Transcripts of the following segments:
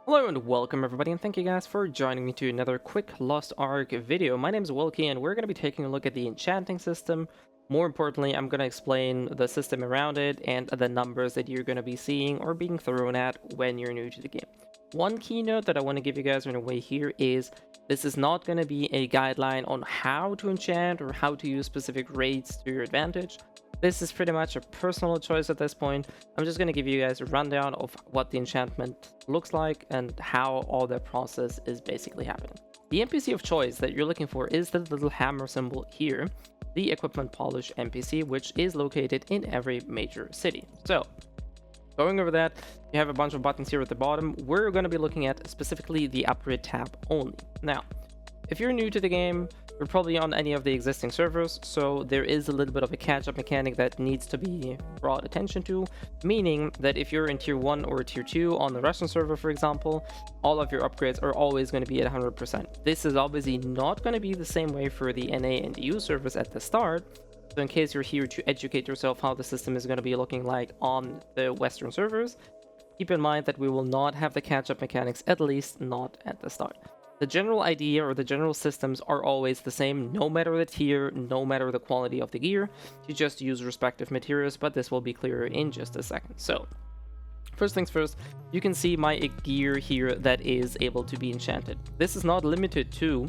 Hello and welcome everybody, and thank you guys for joining me to another quick Lost Ark video. My name is Wilkie and we're going to be taking a look at the enchanting system. More importantly, I'm going to explain the system around it and the numbers that you're going to be seeing or being thrown at when you're new to the game. One key note that I want to give you guys right away here is this is not going to be a guideline on how to enchant or how to use specific raids to your advantage. This is pretty much a personal choice at this point. I'm just going to give you guys a rundown of what the enchantment looks like and how all that process is basically happening. The NPC of choice that you're looking for is the little hammer symbol here, the equipment polish NPC, which is located in every major city. So, going over that, you have a bunch of buttons here at the bottom. We're going to be looking at specifically the upgrade tab only. Now, if you're new to the game, you're probably on any of the existing servers, so there is a little bit of a catch-up mechanic that needs to be brought attention to, meaning that if you're in tier 1 or tier 2 on the Russian server, for example, all of your upgrades are always going to be at 100%. This is obviously not going to be the same way for the NA and EU servers at the start, so in case you're here to educate yourself how the system is going to be looking like on the Western servers, keep in mind that we will not have the catch-up mechanics, at least not at the start. The general idea or the general systems are always the same, no matter the tier, no matter the quality of the gear. You just use respective materials, but this will be clearer in just a second. So, first things first, you can see my gear here that is able to be enchanted. This is not limited to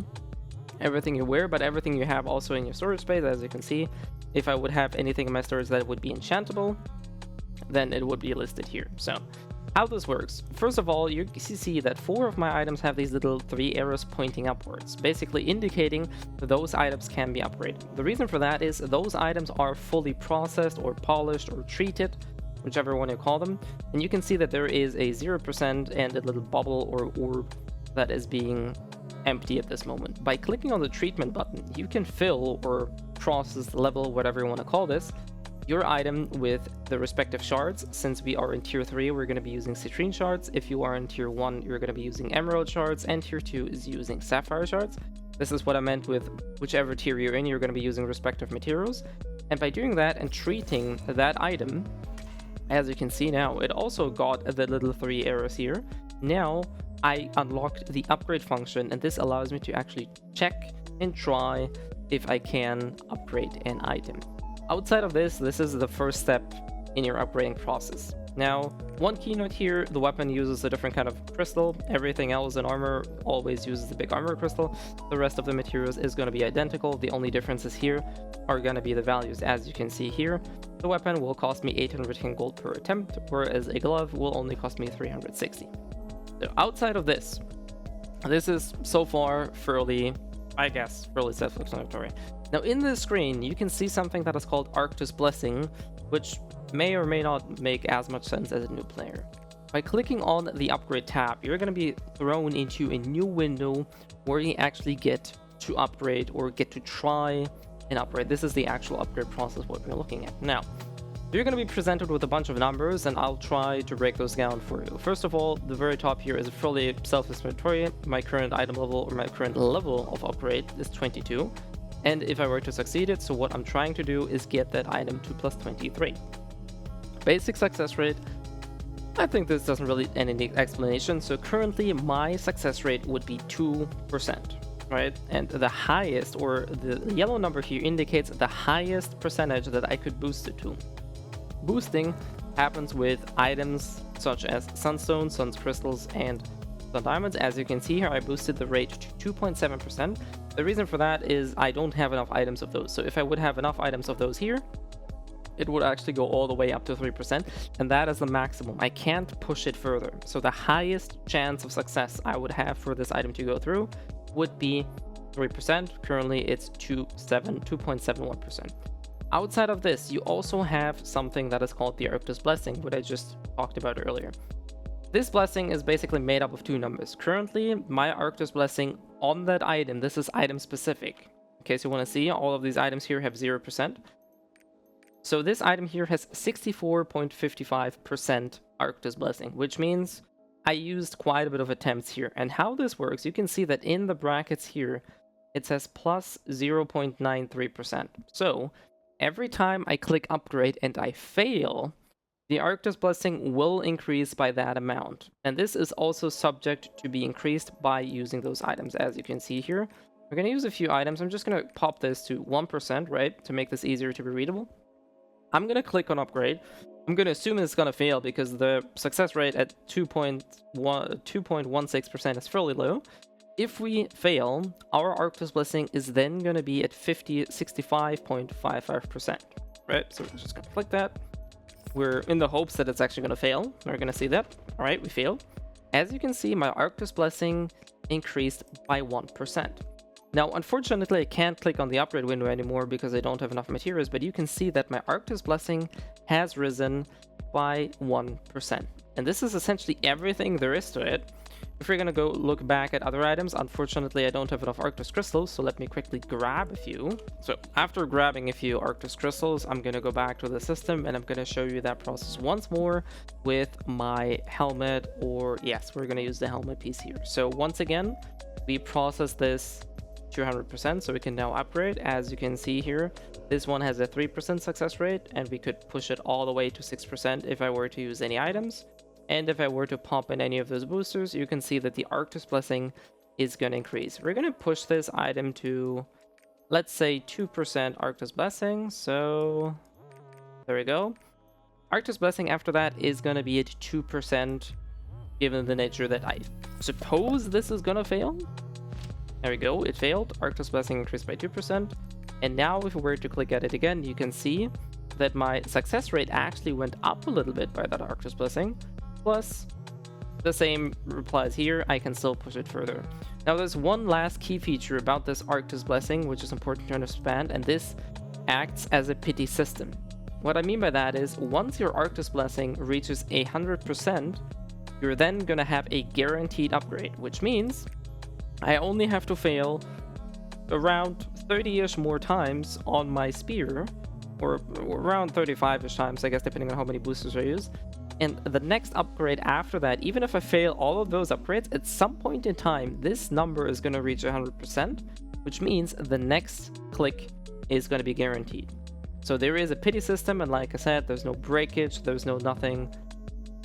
everything you wear, but everything you have also in your storage space. As you can see, if I would have anything in my storage that would be enchantable, then it would be listed here. So, how this works, first of all, you see that 4 of my items have these little 3 arrows pointing upwards, basically indicating that those items can be upgraded. The reason for that is those items are fully processed or polished or treated, whichever one you call them, and you can see that there is a 0% and a little bubble or orb that is being empty at this moment. By clicking on the treatment button, you can fill or process, level, whatever you want to call this, your item with the respective shards. Since we are in tier 3, we're going to be using citrine shards. If you are in tier 1, you're going to be using emerald shards, and tier 2 is using sapphire shards. This is what I meant with whichever tier you're in, you're going to be using respective materials. And by doing that and treating that item, as you can see now, it also got the little 3 arrows here. Now I unlocked the upgrade function, and this allows me to actually check and try if I can upgrade an item. Outside of this, this is the first step in your upgrading process. Now, one key note here, the weapon uses a different kind of crystal. Everything else in armor always uses the big armor crystal. The rest of the materials is going to be identical. The only differences here are going to be the values. As you can see here, the weapon will cost me 810 gold per attempt, whereas a glove will only cost me 360. So outside of this, this is so far fairly self-explanatory. Now in this screen, you can see something that is called Arctus Blessing, which may or may not make as much sense as a new player. By clicking on the upgrade tab, you're going to be thrown into a new window where you actually get to upgrade or get to try and upgrade. This is the actual upgrade process, what we're looking at. Now, you're going to be presented with a bunch of numbers, and I'll try to break those down for you. First of all, the very top here is fully self-explanatory. My current item level or my current level of upgrade is 22. And if I were to succeed it, so what I'm trying to do is get that item to plus 23. Basic success rate, I think this doesn't really need any explanation. So currently my success rate would be 2%, right? And the highest, or the yellow number here, indicates the highest percentage that I could boost it to. Boosting happens with items such as sunstone, sun crystals, and sun diamonds. As you can see here, I boosted the rate to 2.7%. The reason for that is I don't have enough items of those. So if I would have enough items of those here, it would actually go all the way up to 3%, and that is the maximum. I can't push it further. So the highest chance of success I would have for this item to go through would be 3%. Currently it's 2.71%. Outside of this, you also have something that is called the Arctus Blessing, what I just talked about earlier. This blessing is basically made up of 2 numbers. Currently, my Arctus Blessing on that item, this is item specific. In case you want to see, all of these items here have 0%. So this item here has 64.55% Arctus Blessing, which means I used quite a bit of attempts here. And how this works, you can see that in the brackets here, it says plus 0.93%. So every time I click upgrade and I fail, the Arctus Blessing will increase by that amount. And this is also subject to be increased by using those items, as you can see here. We're going to use a few items. I'm just going to pop this to 1%, right, to make this easier to be readable. I'm going to click on upgrade. I'm going to assume it's going to fail because the success rate at 2.16% is fairly low. If we fail, our Arctus Blessing is then going to be at 65.55%, right? So we're just going to click that. We're in the hopes that it's actually going to fail. We're going to see that. All right, we failed. As you can see, my Arctus Blessing increased by 1%. Now, unfortunately, I can't click on the upgrade window anymore because I don't have enough materials, but you can see that my Arctus Blessing has risen by 1%. And this is essentially everything there is to it. If we're going to go look back at other items, unfortunately, I don't have enough Arctus crystals, so let me quickly grab a few. So after grabbing a few Arctus crystals, I'm going to go back to the system and I'm going to show you that process once more with my helmet, or yes, we're going to use the helmet piece here. So once again, we process this 200%, so we can now upgrade. As you can see here, this one has a 3% success rate, and we could push it all the way to 6% if I were to use any items. And if I were to pop in any of those boosters, you can see that the Arctus Blessing is going to increase. We're going to push this item to, let's say, 2% Arctus Blessing. So there we go. Arctus Blessing after that is going to be at 2%, given the nature that I suppose this is going to fail. There we go, it failed. Arctus Blessing increased by 2%. And now if we were to click at it again, you can see that my success rate actually went up a little bit by that Arctus Blessing. Plus, the same applies here, I can still push it further. Now there's one last key feature about this Arctus Blessing, which is important to understand, and this acts as a pity system. What I mean by that is, once your Arctus Blessing reaches 100%, you're then going to have a guaranteed upgrade, which means I only have to fail around 30-ish more times on my spear, or around 35-ish times, I guess, depending on how many boosters I use. And the next upgrade after that, even if I fail all of those upgrades, at some point in time, this number is going to reach 100%, which means the next click is going to be guaranteed. So there is a pity system, and like I said, there's no breakage, there's no nothing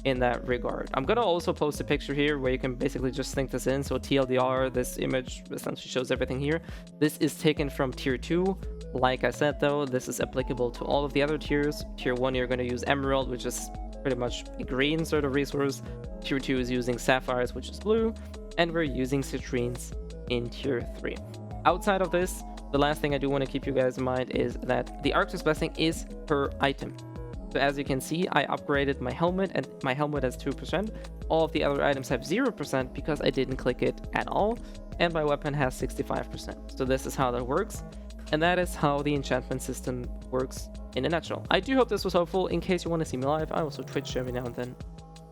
in that regard. I'm going to also post a picture here where you can basically just think this in. So TLDR, this image essentially shows everything here. This is taken from tier 2. Like I said, though, this is applicable to all of the other tiers. Tier 1, you're going to use Emerald, which is pretty much a green sort of resource. Tier 2 is using Sapphires, which is blue. And we're using Citrines in tier 3. Outside of this, the last thing I do want to keep you guys in mind is that the Arctus Blessing is per item. So as you can see, I upgraded my helmet, and my helmet has 2%. All of the other items have 0% because I didn't click it at all. And my weapon has 65%. So this is how that works. And that is how the enchantment system works in a nutshell. I do hope this was helpful. In case you want to see me live, I also Twitch every now and then.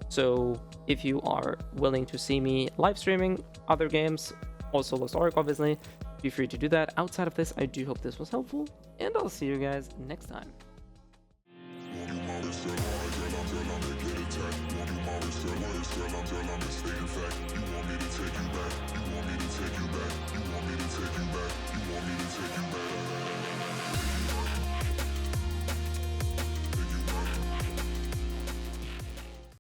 So if you are willing to see me live streaming other games, also Lost Ark obviously, feel free to do that. Outside of this, I do hope this was helpful, and I'll see you guys next time.